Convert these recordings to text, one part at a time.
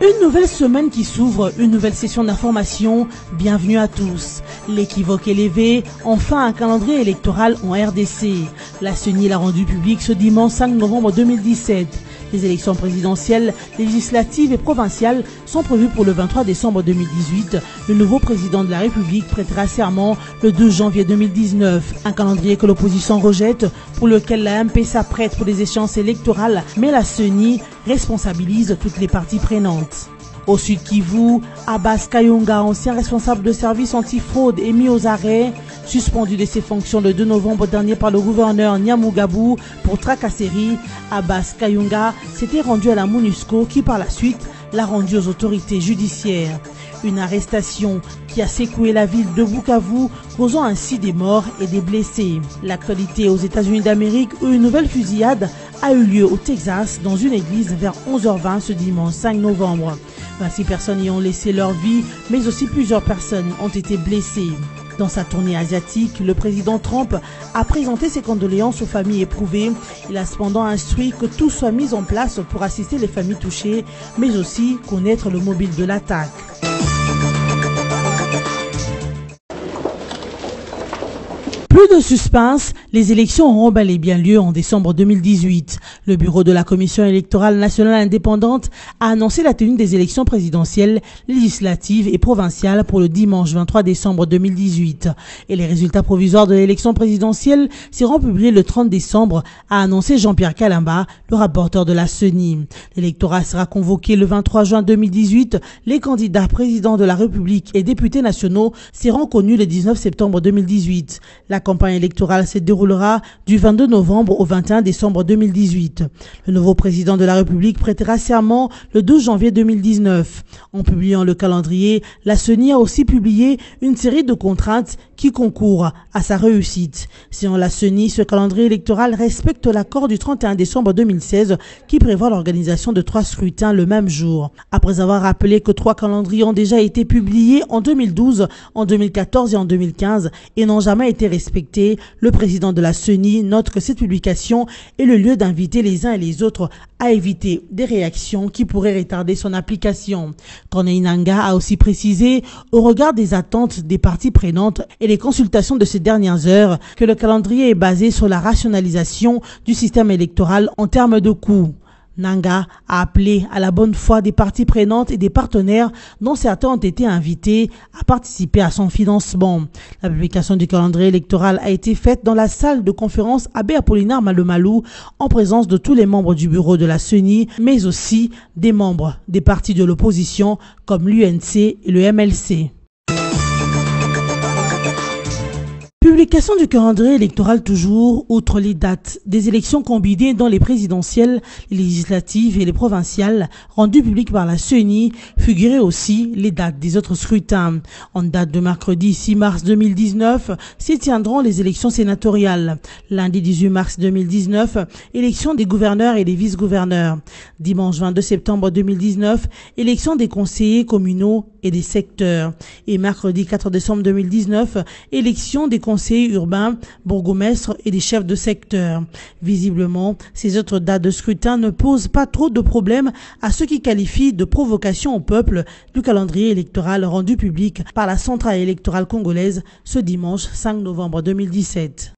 Une nouvelle semaine qui s'ouvre, une nouvelle session d'information. Bienvenue à tous. L'équivoque élevé, enfin un calendrier électoral en RDC. La CENI l'a rendu public ce dimanche 5 novembre 2017. Les élections présidentielles, législatives et provinciales sont prévues pour le 23 décembre 2018. Le nouveau président de la République prêtera serment le 2 janvier 2019. Un calendrier que l'opposition rejette, pour lequel la MP s'apprête pour des échéances électorales, mais la CENI responsabilise toutes les parties prenantes. Au Sud Kivu, Abbas Kayonga, ancien responsable de service antifraude, est mis aux arrêts, suspendu de ses fonctions le 2 novembre dernier par le gouverneur Nyamugabou pour tracasserie. Abbas Kayonga s'était rendu à la MONUSCO qui par la suite l'a rendu aux autorités judiciaires. Une arrestation qui a secoué la ville de Bukavu, causant ainsi des morts et des blessés. L'actualité aux États-Unis d'Amérique, où une nouvelle fusillade a eu lieu au Texas dans une église vers 11h20 ce dimanche 5 novembre. 26 personnes y ont laissé leur vie, mais aussi plusieurs personnes ont été blessées. Dans sa tournée asiatique, le président Trump a présenté ses condoléances aux familles éprouvées. Il a cependant instruit que tout soit mis en place pour assister les familles touchées, mais aussi connaître le mobile de l'attaque. Plus de suspense, les élections auront bel et bien lieu en décembre 2018. Le bureau de la Commission électorale nationale indépendante a annoncé la tenue des élections présidentielles, législatives et provinciales pour le dimanche 23 décembre 2018. Et les résultats provisoires de l'élection présidentielle seront publiés le 30 décembre, a annoncé Jean-Pierre Kalamba, le rapporteur de la CENI. L'électorat sera convoqué le 23 juin 2018. Les candidats présidents de la République et députés nationaux seront connus le 19 septembre 2018. La campagne électorale se déroulera du 22 novembre au 21 décembre 2018. Le nouveau président de la République prêtera serment le 12 janvier 2019. En publiant le calendrier, la CENI a aussi publié une série de contraintes qui concourent à sa réussite. Selon la CENI, ce calendrier électoral respecte l'accord du 31 décembre 2016 qui prévoit l'organisation de 3 scrutins le même jour. Après avoir rappelé que 3 calendriers ont déjà été publiés en 2012, en 2014 et en 2015 et n'ont jamais été respectés, le président de la CENI note que cette publication est le lieu d'inviter les uns et les autres à éviter des réactions qui pourraient retarder son application. Corneille Nangaa a aussi précisé, au regard des attentes des parties prenantes et les consultations de ces dernières heures, que le calendrier est basé sur la rationalisation du système électoral en termes de coûts. Nangaa a appelé à la bonne foi des parties prenantes et des partenaires dont certains ont été invités à participer à son financement. La publication du calendrier électoral a été faite dans la salle de conférence Abbé Apollinaire Malomalou en présence de tous les membres du bureau de la CENI, mais aussi des membres des partis de l'opposition comme l'UNC et le MLC. Publication du calendrier électoral toujours, outre les dates des élections combinées dans les présidentielles, les législatives et les provinciales rendues publiques par la CENI, figuraient aussi les dates des autres scrutins. En date de mercredi 6 mars 2019, s'y tiendront les élections sénatoriales. Lundi 18 mars 2019, élection des gouverneurs et des vice-gouverneurs. Dimanche 22 septembre 2019, élection des conseillers communaux et des secteurs. Et mercredi 4 décembre 2019, élection des conseillers urbains, bourgmestres et des chefs de secteur. Visiblement, ces autres dates de scrutin ne posent pas trop de problèmes à ceux qui qualifient de provocation au peuple du calendrier électoral rendu public par la centrale électorale congolaise ce dimanche 5 novembre 2017.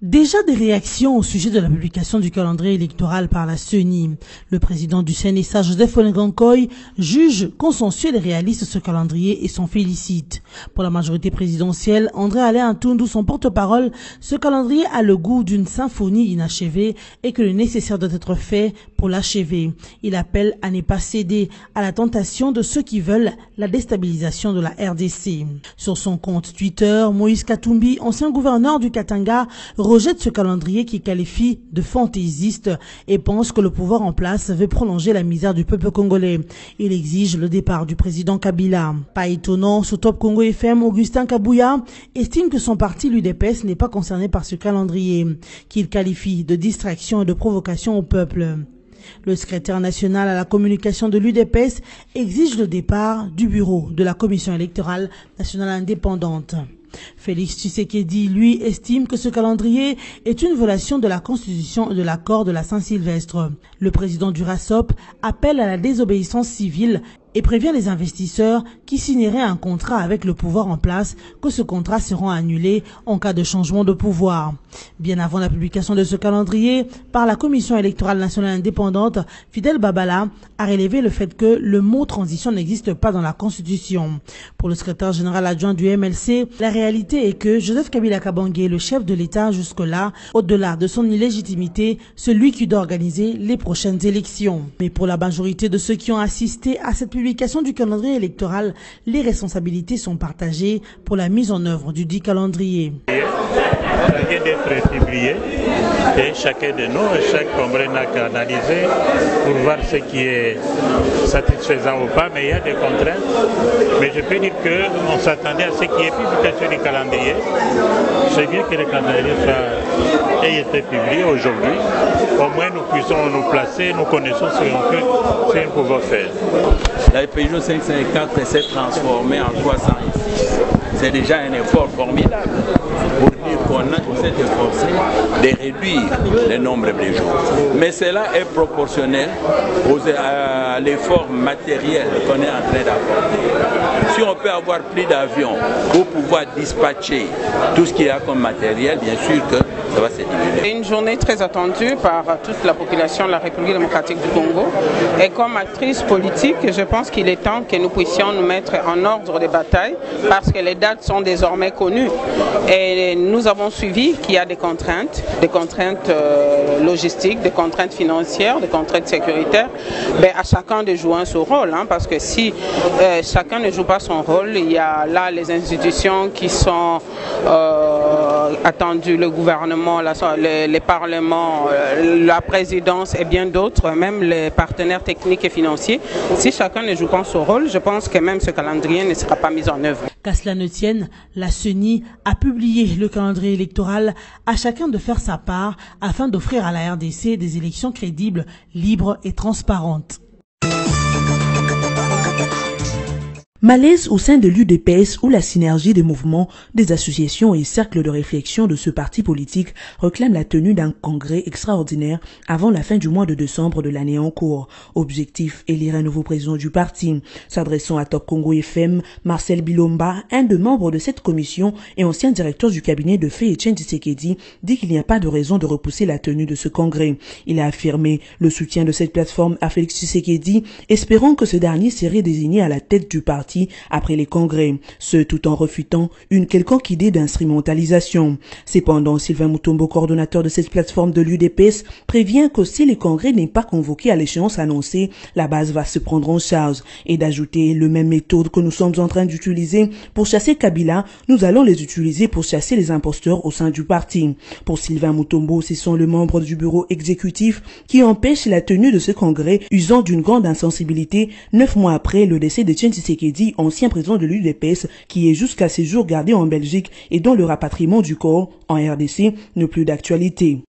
Déjà des réactions au sujet de la publication du calendrier électoral par la CENI. Le président du CNSA, Joseph Onengankoy, juge consensuel et réaliste ce calendrier et s'en félicite. Pour la majorité présidentielle, André Alain Ntundu, son porte-parole, ce calendrier a le goût d'une symphonie inachevée et que le nécessaire doit être fait pour l'achever. Il appelle à ne pas céder à la tentation de ceux qui veulent la déstabilisation de la RDC. Sur son compte Twitter, Moïse Katumbi, ancien gouverneur du Katanga, rejette ce calendrier qui qualifie de fantaisiste et pense que le pouvoir en place veut prolonger la misère du peuple congolais. Il exige le départ du président Kabila. Pas étonnant, sous Top Congo FM, Augustin Kabouya estime que son parti, l'UDPS, n'est pas concerné par ce calendrier, qu'il qualifie de distraction et de provocation au peuple. Le secrétaire national à la communication de l'UDPS exige le départ du bureau de la Commission électorale nationale indépendante. Félix Tshisekedi, lui, estime que ce calendrier est une violation de la Constitution et de l'accord de la Saint-Sylvestre. Le président du RASOP appelle à la désobéissance civile et prévient les investisseurs qui signeraient un contrat avec le pouvoir en place que ce contrat sera annulé en cas de changement de pouvoir. Bien avant la publication de ce calendrier par la Commission électorale nationale indépendante, Fidel Babala a relevé le fait que le mot transition n'existe pas dans la Constitution. Pour le secrétaire général adjoint du MLC, la réalité est que Joseph Kabila Kabange, le chef de l'État jusque-là, au-delà de son illégitimité, celui qui doit organiser les prochaines élections. Mais pour la majorité de ceux qui ont assisté à cette publication du calendrier électoral, les responsabilités sont partagées pour la mise en œuvre du dit calendrier. Ça vient d'être publié et chacun de nous, chaque congrès n'a qu'à analyser pour voir ce qui est satisfaisant ou pas, mais il y a des contraintes. Mais je peux dire qu'on s'attendait à ce qu'il y ait publication du calendrier. C'est bien que le calendrier ait été publié aujourd'hui. Au moins nous puissions nous placer, nous connaissons ce que nous pouvons faire. La Peugeot 554 s'est transformée en 306. C'est déjà un effort formidable pour dire qu'on s'est efforcé de réduire le nombre de jours. Mais cela est proportionnel à l'effort matériel qu'on est en train d'apporter. Si on peut avoir plus d'avions pour pouvoir dispatcher tout ce qu'il y a comme matériel, bien sûr que ça va se diminuer. C'est une journée très attendue par toute la population de la République démocratique du Congo. Et comme actrice politique, je pense qu'il est temps que nous puissions nous mettre en ordre de bataille parce que les dates sont désormais connues. Et nous avons suivi qu'il y a des contraintes logistiques, des contraintes financières, des contraintes sécuritaires. Mais à chacun de jouer son rôle, parce que si chacun ne joue pas son rôle, il y a là les institutions qui sont attendues, le gouvernement, les parlements, la présidence et bien d'autres, même les partenaires techniques et financiers. Si chacun ne joue pas son rôle, je pense que même ce calendrier ne sera pas mis en œuvre. Qu'à cela ne tienne, la CENI a publié le calendrier électoral, à chacun de faire sa part afin d'offrir à la RDC des élections crédibles, libres et transparentes. Malaise au sein de l'UDPS où la synergie des mouvements, des associations et cercles de réflexion de ce parti politique réclame la tenue d'un congrès extraordinaire avant la fin du mois de décembre de l'année en cours. Objectif, élire un nouveau président du parti. S'adressant à Top Congo FM, Marcel Bilomba, un des membres de cette commission et ancien directeur du cabinet de Félix Tshisekedi, dit qu'il n'y a pas de raison de repousser la tenue de ce congrès. Il a affirmé le soutien de cette plateforme à Félix Tshisekedi, espérant que ce dernier serait désigné à la tête du parti après les congrès, ce tout en refutant une quelconque idée d'instrumentalisation. Cependant, Sylvain Mutombo, coordonnateur de cette plateforme de l'UDPS, prévient que si les congrès n'est pas convoqué à l'échéance annoncée, la base va se prendre en charge et d'ajouter le même méthode que nous sommes en train d'utiliser pour chasser Kabila, nous allons les utiliser pour chasser les imposteurs au sein du parti. Pour Sylvain Mutombo, ce sont les membres du bureau exécutif qui empêchent la tenue de ce congrès, usant d'une grande insensibilité 9 mois après le décès de Tshisekedi, ancien président de l'UDPS, qui est jusqu'à ce jour gardé en Belgique et dont le rapatriement du corps en RDC n'est plus d'actualité.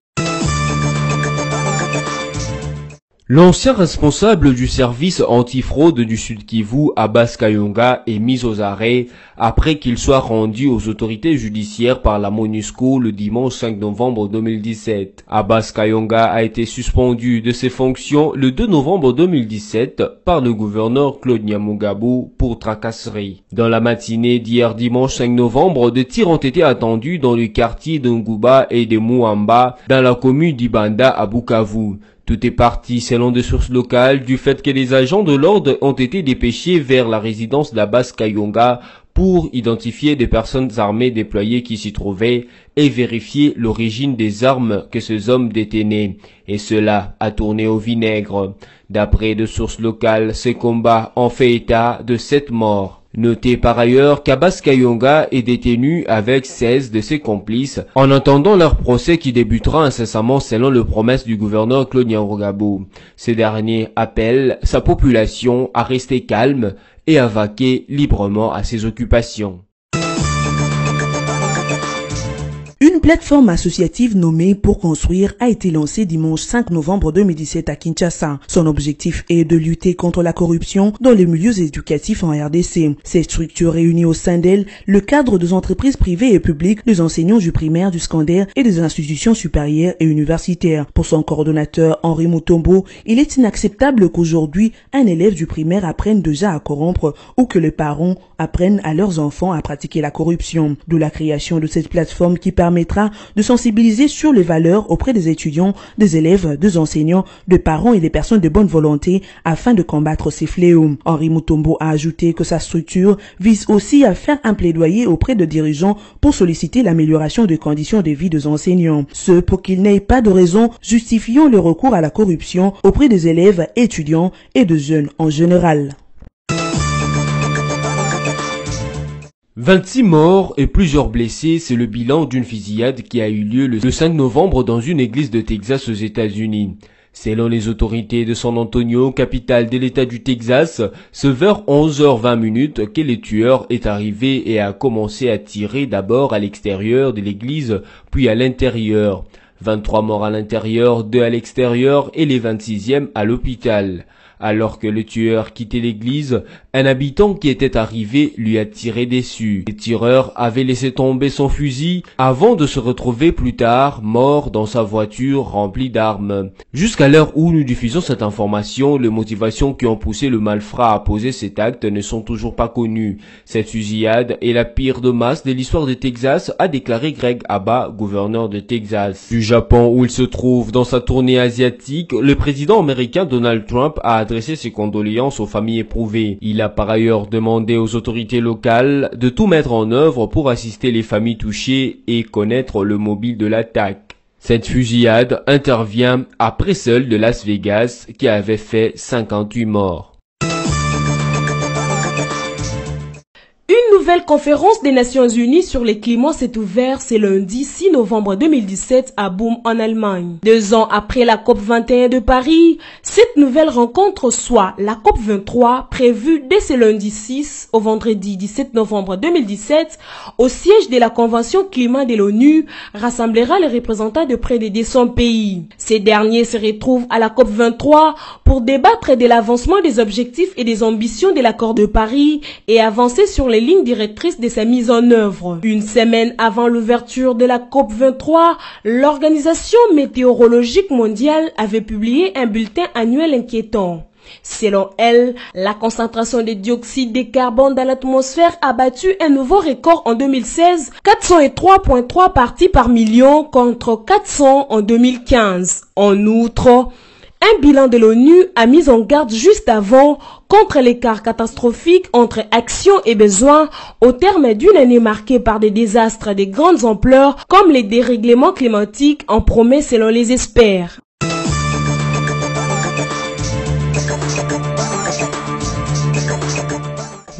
L'ancien responsable du service antifraude du Sud Kivu, Abbas Kayonga, est mis aux arrêts après qu'il soit rendu aux autorités judiciaires par la MONUSCO le dimanche 5 novembre 2017. Abbas Kayonga a été suspendu de ses fonctions le 2 novembre 2017 par le gouverneur Claude Nyamugabo pour tracasserie. Dans la matinée d'hier dimanche 5 novembre, des tirs ont été attendus dans le quartier de Nguba et de Mouamba dans la commune d'Ibanda à Bukavu. Tout est parti, selon des sources locales, du fait que les agents de l'ordre ont été dépêchés vers la résidence d'Abbas Kayonga pour identifier des personnes armées déployées qui s'y trouvaient et vérifier l'origine des armes que ces hommes détenaient. Et cela a tourné au vinaigre. D'après des sources locales, ces combats ont fait état de 7 morts. Notez par ailleurs qu'Abbas Kayonga est détenu avec 16 de ses complices en attendant leur procès qui débutera incessamment selon les promesses du gouverneur Claude Nyamugabo. Ce dernier appelle sa population à rester calme et à vaquer librement à ses occupations. Une plateforme associative nommée Pour Construire a été lancée dimanche 5 novembre 2017 à Kinshasa. Son objectif est de lutter contre la corruption dans les milieux éducatifs en RDC. Cette structure réunit au sein d'elle le cadre des entreprises privées et publiques, des enseignants du primaire, du secondaire et des institutions supérieures et universitaires. Pour son coordonnateur Henri Mutombo, il est inacceptable qu'aujourd'hui un élève du primaire apprenne déjà à corrompre ou que les parents apprennent à leurs enfants à pratiquer la corruption. De la création de cette plateforme qui permettra de sensibiliser sur les valeurs auprès des étudiants, des élèves, des enseignants, des parents et des personnes de bonne volonté afin de combattre ces fléaux. Henri Mutombo a ajouté que sa structure vise aussi à faire un plaidoyer auprès de dirigeants pour solliciter l'amélioration des conditions de vie des enseignants. Ce pour qu'il n'ait pas de raison justifiant le recours à la corruption auprès des élèves, étudiants et de jeunes en général. 26 morts et plusieurs blessés, c'est le bilan d'une fusillade qui a eu lieu le 5 novembre dans une église de Texas aux États-Unis. Selon les autorités de San Antonio, capitale de l'État du Texas, c'est vers 11h20 que le tueur est arrivé et a commencé à tirer d'abord à l'extérieur de l'église, puis à l'intérieur. 23 morts à l'intérieur, 2 à l'extérieur et les 26e à l'hôpital. Alors que le tueur quittait l'église, un habitant qui était arrivé lui a tiré dessus. Le tireur avait laissé tomber son fusil avant de se retrouver plus tard mort dans sa voiture remplie d'armes. Jusqu'à l'heure où nous diffusons cette information, les motivations qui ont poussé le malfrat à poser cet acte ne sont toujours pas connues. Cette fusillade est la pire de masse de l'histoire de Texas, a déclaré Greg Abbott, gouverneur de Texas. Du Japon où il se trouve dans sa tournée asiatique, le président américain Donald Trump a adressé ses condoléances aux familles éprouvées. Il a par ailleurs demandé aux autorités locales de tout mettre en œuvre pour assister les familles touchées et connaître le mobile de l'attaque. Cette fusillade intervient après celle de Las Vegas qui avait fait 58 morts. Une nouvelle conférence des Nations Unies sur le climat s'est ouverte ce lundi 6 novembre 2017 à Boom en Allemagne. 2 ans après la COP21 de Paris, cette nouvelle rencontre, soit la COP23, prévue dès ce lundi 6 au vendredi 17 novembre 2017 au siège de la Convention climat de l'ONU, rassemblera les représentants de près de 200 pays. Ces derniers se retrouvent à la COP23 pour débattre de l'avancement des objectifs et des ambitions de l'accord de Paris et avancer sur les lignes directrices de sa mise en œuvre. Une semaine avant l'ouverture de la COP23, l'Organisation météorologique mondiale avait publié un bulletin annuel inquiétant. Selon elle, la concentration de dioxyde de carbone dans l'atmosphère a battu un nouveau record en 2016, 403,3 parties par million contre 400 en 2015. En outre, un bilan de l'ONU a mis en garde juste avant contre l'écart catastrophique entre action et besoin au terme d'une année marquée par des désastres de grandes ampleurs comme les dérèglements climatiques en promet selon les experts.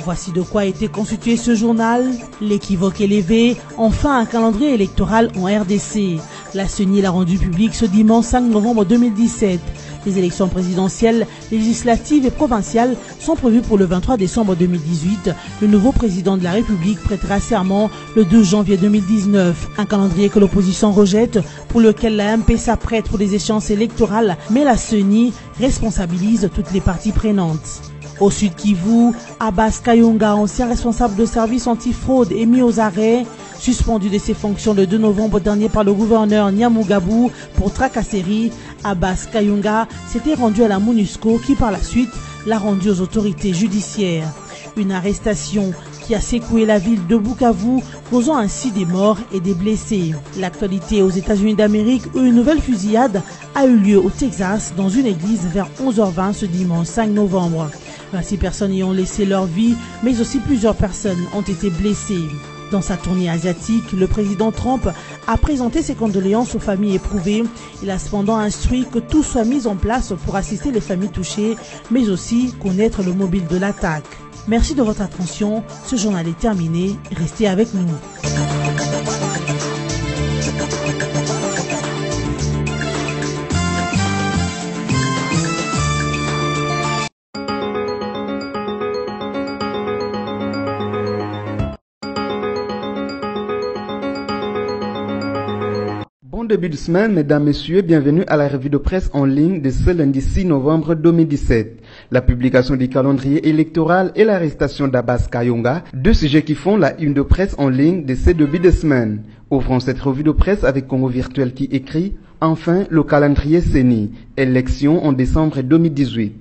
Voici de quoi a été constitué ce journal. L'équivoque élevé, enfin un calendrier électoral en RDC. La CENI l'a rendu public ce dimanche 5 novembre 2017. Les élections présidentielles, législatives et provinciales sont prévues pour le 23 décembre 2018. Le nouveau président de la République prêtera serment le 2 janvier 2019. Un calendrier que l'opposition rejette, pour lequel la MP s'apprête pour des échéances électorales, mais la CENI responsabilise toutes les parties prenantes. Au Sud Kivu, Abbas Kayonga, ancien responsable de service antifraude, est mis aux arrêts. Suspendu de ses fonctions le 2 novembre dernier par le gouverneur Nyamugabou pour tracasserie, Abbas Kayonga s'était rendu à la MONUSCO qui par la suite l'a rendu aux autorités judiciaires. Une arrestation qui a secoué la ville de Bukavu, causant ainsi des morts et des blessés. L'actualité aux États-Unis d'Amérique, où une nouvelle fusillade a eu lieu au Texas dans une église vers 11h20 ce dimanche 5 novembre. 26 personnes y ont laissé leur vie, mais aussi plusieurs personnes ont été blessées. Dans sa tournée asiatique, le président Trump a présenté ses condoléances aux familles éprouvées. Il a cependant instruit que tout soit mis en place pour assister les familles touchées, mais aussi connaître le mobile de l'attaque. Merci de votre attention. Ce journal est terminé. Restez avec nous. début de semaine, mesdames, messieurs, bienvenue à la revue de presse en ligne de ce lundi 6 novembre 2017. La publication du calendrier électoral et l'arrestation d'Abbas Kayonga, deux sujets qui font la une de presse en ligne de ce début de semaine. Ouvrons cette revue de presse avec Congo Virtuel qui écrit « Enfin, le calendrier CENI, élections en décembre 2018 ».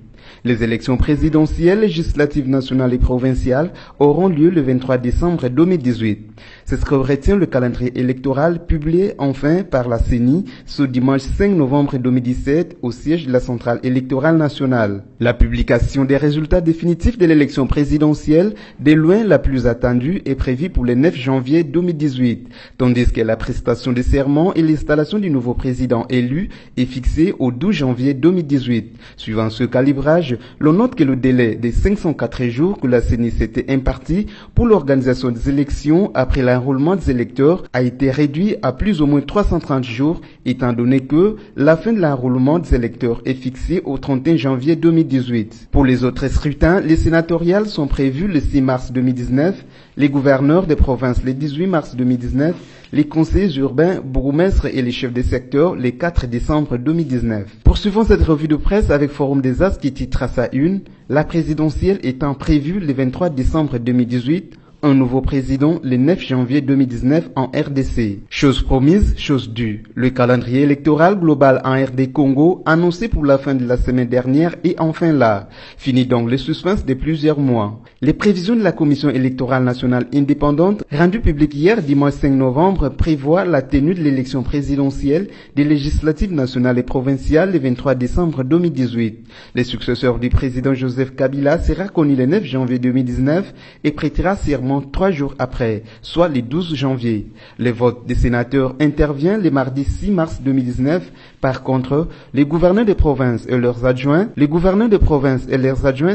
Les élections présidentielles, législatives nationales et provinciales auront lieu le 23 décembre 2018. C'est ce que retient le calendrier électoral publié enfin par la CENI ce dimanche 5 novembre 2017 au siège de la centrale électorale nationale. La publication des résultats définitifs de l'élection présidentielle, de loin la plus attendue, est prévue pour le 9 janvier 2018, tandis que la prestation des serments et l'installation du nouveau président élu est fixée au 12 janvier 2018. Suivant ce calibrage, l'on note que le délai des 504 jours que la CENI s'était imparti pour l'organisation des élections après l'enrôlement des électeurs a été réduit à plus ou moins 330 jours, étant donné que la fin de l'enrôlement des électeurs est fixée au 31 janvier 2018. Pour les autres scrutins, les sénatoriales sont prévues le 6 mars 2019, les gouverneurs des provinces le 18 mars 2019, les conseillers urbains, bourgmestres et les chefs des secteurs le 4 décembre 2019. Poursuivons cette revue de presse avec Forum des As qui titre à sa une « La présidentielle étant prévue le 23 décembre 2018 ». Un nouveau président le 9 janvier 2019 en RDC. Chose promise, chose due. Le calendrier électoral global en RD Congo, annoncé pour la fin de la semaine dernière, est enfin là. Fini donc le suspense de plusieurs mois. Les prévisions de la Commission électorale nationale indépendante, rendues publiques hier dimanche 5 novembre, prévoient la tenue de l'élection présidentielle des législatives nationales et provinciales le 23 décembre 2018. Le successeur du président Joseph Kabila sera connu le 9 janvier 2019 et prêtera serment 3 jours après, soit le 12 janvier. Le vote des sénateurs intervient le mardi 6 mars 2019. Par contre, les gouverneurs des provinces et leurs adjoints,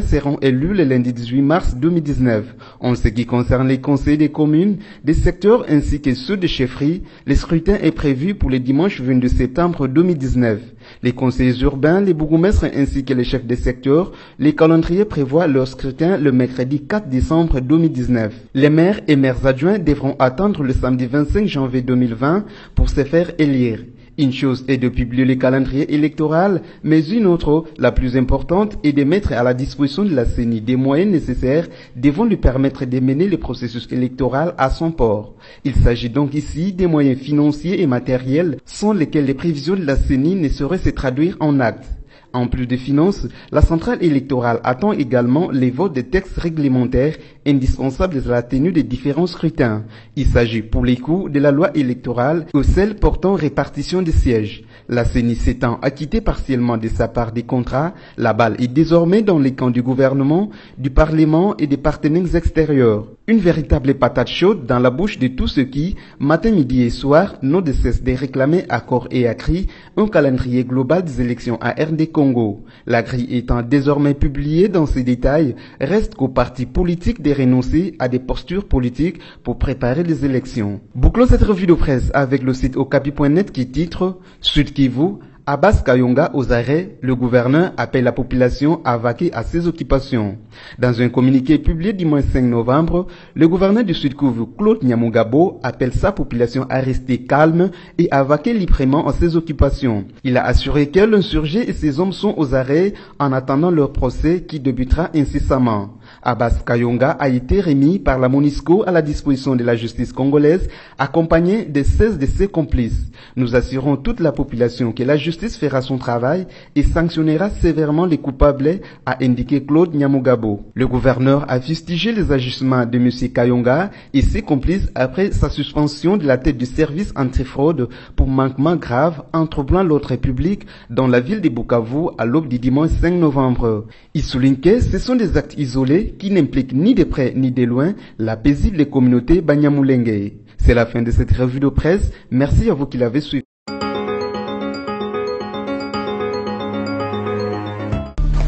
seront élus le lundi 18 mars 2019. En ce qui concerne les conseils des communes, des secteurs ainsi que ceux de chefferie, le scrutin est prévu pour le dimanche 22 septembre 2019. Les conseillers urbains, les bourgmestres ainsi que les chefs des secteurs, les calendriers prévoient leur scrutin le mercredi 4 décembre 2019. Les maires et maires adjoints devront attendre le samedi 25 janvier 2020 pour se faire élire. Une chose est de publier le calendrier électoral, mais une autre, la plus importante, est de mettre à la disposition de la CENI des moyens nécessaires devant lui permettre de mener le processus électoral à son port. Il s'agit donc ici des moyens financiers et matériels sans lesquels les prévisions de la CENI ne sauraient se traduire en actes. En plus des finances, la centrale électorale attend également les votes des textes réglementaires indispensables à la tenue des différents scrutins. Il s'agit pour les coups de la loi électorale ou celle portant répartition des sièges. La CENI s'étant acquittée partiellement de sa part des contrats, la balle est désormais dans les camps du gouvernement, du Parlement et des partenaires extérieurs. Une véritable patate chaude dans la bouche de tous ceux qui, matin, midi et soir, n'ont de cesse de réclamer à corps et à cri un calendrier global des élections à RD Congo. La grille étant désormais publiée dans ses détails, reste qu'aux partis politiques de renoncer à des postures politiques pour préparer les élections. Bouclons cette revue de presse avec le site okapi.net qui titre « Sud Kivu, Abbas Kayonga aux arrêts, le gouverneur appelle la population à vaquer à ses occupations. » Dans un communiqué publié dimanche 5 novembre, le gouverneur du Sud Kivu, Claude Nyamugabo, appelle sa population à rester calme et à vaquer librement à ses occupations. Il a assuré que l'insurgé et ses hommes sont aux arrêts en attendant leur procès qui débutera incessamment. Abbas Kayonga a été remis par la MONUSCO à la disposition de la justice congolaise, accompagné de 16 de ses complices. Nous assurons toute la population que la justice fera son travail et sanctionnera sévèrement les coupables, a indiqué Claude Nyamugabo. Le gouverneur a fustigé les agissements de M. Kayonga et ses complices après sa suspension de la tête du service antifraude pour manquement grave en troublant l'ordre public dans la ville de Bukavu à l'aube du dimanche 5 novembre. Il souligne que ce sont des actes isolés qui n'impliquent ni de près ni de loin la paisible communauté Banyamulenge. C'est la fin de cette revue de presse. Merci à vous qui l'avez suivi.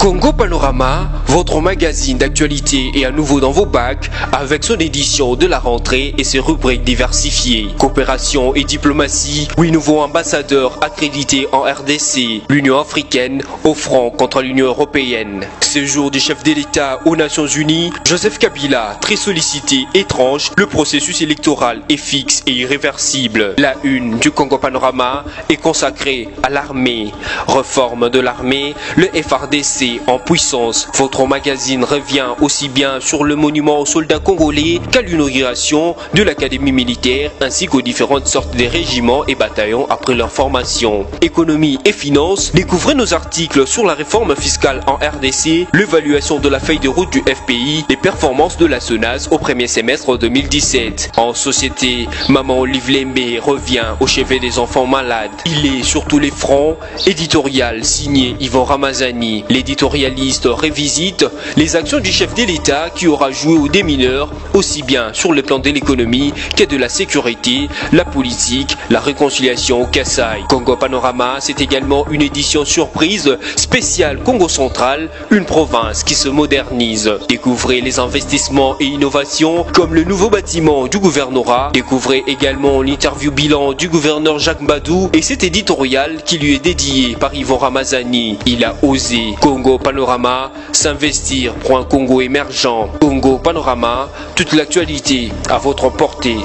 Congo Panorama, votre magazine d'actualité est à nouveau dans vos bacs avec son édition de la rentrée et ses rubriques diversifiées. Coopération et diplomatie, 8 nouveaux ambassadeurs accrédités en RDC, l'Union africaine au front contre l'Union européenne. Séjour du chef de l'État aux Nations Unies, Joseph Kabila, très sollicité, étrange, le processus électoral est fixe et irréversible. La une du Congo Panorama est consacrée à l'armée. Réforme de l'armée, le FARDC en puissance. Votre magazine revient aussi bien sur le monument aux soldats congolais qu'à l'inauguration de l'académie militaire ainsi qu'aux différentes sortes de régiments et bataillons après leur formation. Économie et finances, découvrez nos articles sur la réforme fiscale en RDC, l'évaluation de la feuille de route du FPI, les performances de la SONAS au premier semestre 2017. En société, Maman Olive Lembe revient au chevet des enfants malades. Il est sur tous les fronts. Éditorial signé Yvon Ramazani. L'éditorialiste révisite les actions du chef de l'État qui aura joué aux démineurs aussi bien sur le plan de l'économie que de la sécurité, la politique, la réconciliation au Kasaï. Congo Panorama, c'est également une édition surprise spéciale Congo Central, une province qui se modernise. Découvrez les investissements et innovations comme le nouveau bâtiment du gouvernorat. Découvrez également l'interview bilan du gouverneur Jacques Badou et cet éditorial qui lui est dédié par Yvon Ramazani. Il a osé. Congo Panorama, s'investir pour un Congo émergent. Congo Panorama, toute l'actualité à votre portée.